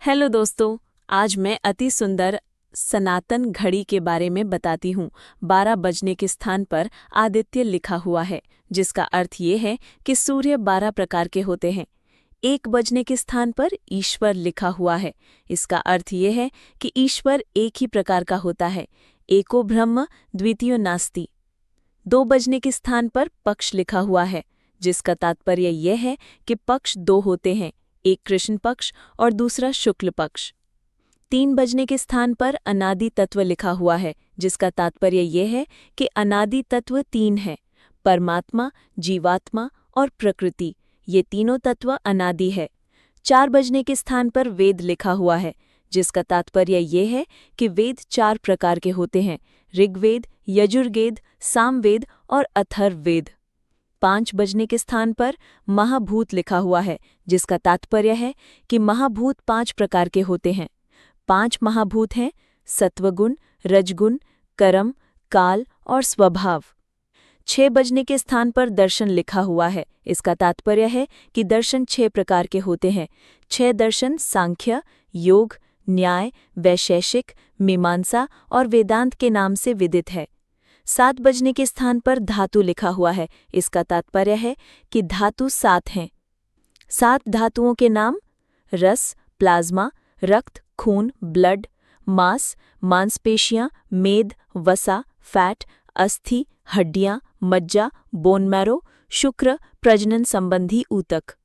Hello दोस्तों, आज मैं अति सुंदर सनातन घड़ी के बारे में बताती हूँ। 12 बजने के स्थान पर आदित्य लिखा हुआ है, जिसका अर्थ ये है कि सूर्य 12 प्रकार के होते हैं। 1 बजने के स्थान पर ईश्वर लिखा हुआ है। इसका अर्थ ये है कि ईश्वर एक ही प्रकार का होता है, एको ब्रह्म द्वितीयो नास्ति। 2 बजने के स्थान पर पक्ष लिखा हुआ है, जिसका तात्पर्य यह है कि पक्ष 2 होते हैं, एक कृष्ण पक्ष और दूसरा शुक्ल पक्ष। 3 बजने के स्थान पर अनादि तत्व लिखा हुआ है, जिसका तात्पर्य यह है कि अनादि तत्व 3 हैं, परमात्मा, जीवात्मा और प्रकृति। ये तीनों तत्व अनादि है। 4 बजने के स्थान पर वेद लिखा हुआ है, जिसका तात्पर्य यह है कि वेद 4 प्रकार के होते हैं, ऋग्वेद, यजुर्वेद, सामवेद और अथर्ववेद। 5 बजने के स्थान पर महाभूत लिखा हुआ है, जिसका तात्पर्य है कि महाभूत 5 प्रकार के होते हैं। 5 महाभूत हैं सत्वगुण, रजगुण, कर्म, काल और स्वभाव। 6 बजने के स्थान पर दर्शन लिखा हुआ है। इसका तात्पर्य है कि दर्शन 6 प्रकार के होते हैं। 6 दर्शन सांख्य, योग, न्याय, वैशेषिक, मीमांसा और वेदांत के नाम से विदित है। 7 बजने के स्थान पर धातु लिखा हुआ है। इसका तात्पर्य है कि धातु 7 हैं। 7 धातुओं के नाम रस, प्लाज्मा, रक्त, खून, ब्लड, मांस, मांसपेशियां, मेद, वसा, फैट, अस्थि, हड्डियां, मज्जा, बोन मैरो, शुक्र, प्रजनन संबंधी ऊतक।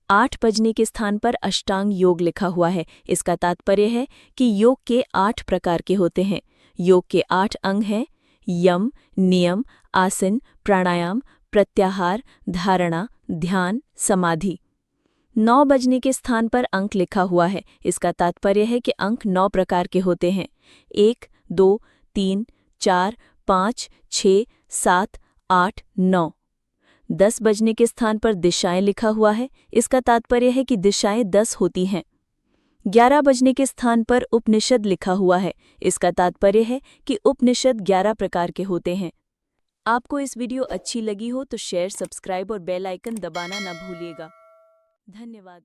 8 बजने के स्थान पर अष्टांग योग लिखा हुआ है। इसका तात्पर्य है कि योग के 8 प्रकार के होते हैं। योग के 8 अंग हैं यम, नियम, आसन, प्राणायाम, प्रत्याहार, धारणा, ध्यान, समाधि। 9 बजने के स्थान पर अंक लिखा हुआ है। इसका तात्पर्य है कि अंक 9 प्रकार के होते हैं, 1, 2, 3, 4, 5, 6, 7, 8, 9। 10 बजने के स्थान पर दिशाएं लिखा हुआ है। इसका तात्पर्य है कि दिशाएं 10 होती हैं। 11 बजने के स्थान पर उपनिषद लिखा हुआ है। इसका तात्पर्य है कि उपनिषद 11 प्रकार के होते हैं। आपको इस वीडियो अच्छी लगी हो तो शेयर, सब्सक्राइब और बेल आइकन दबाना ना भूलिएगा। धन्यवाद।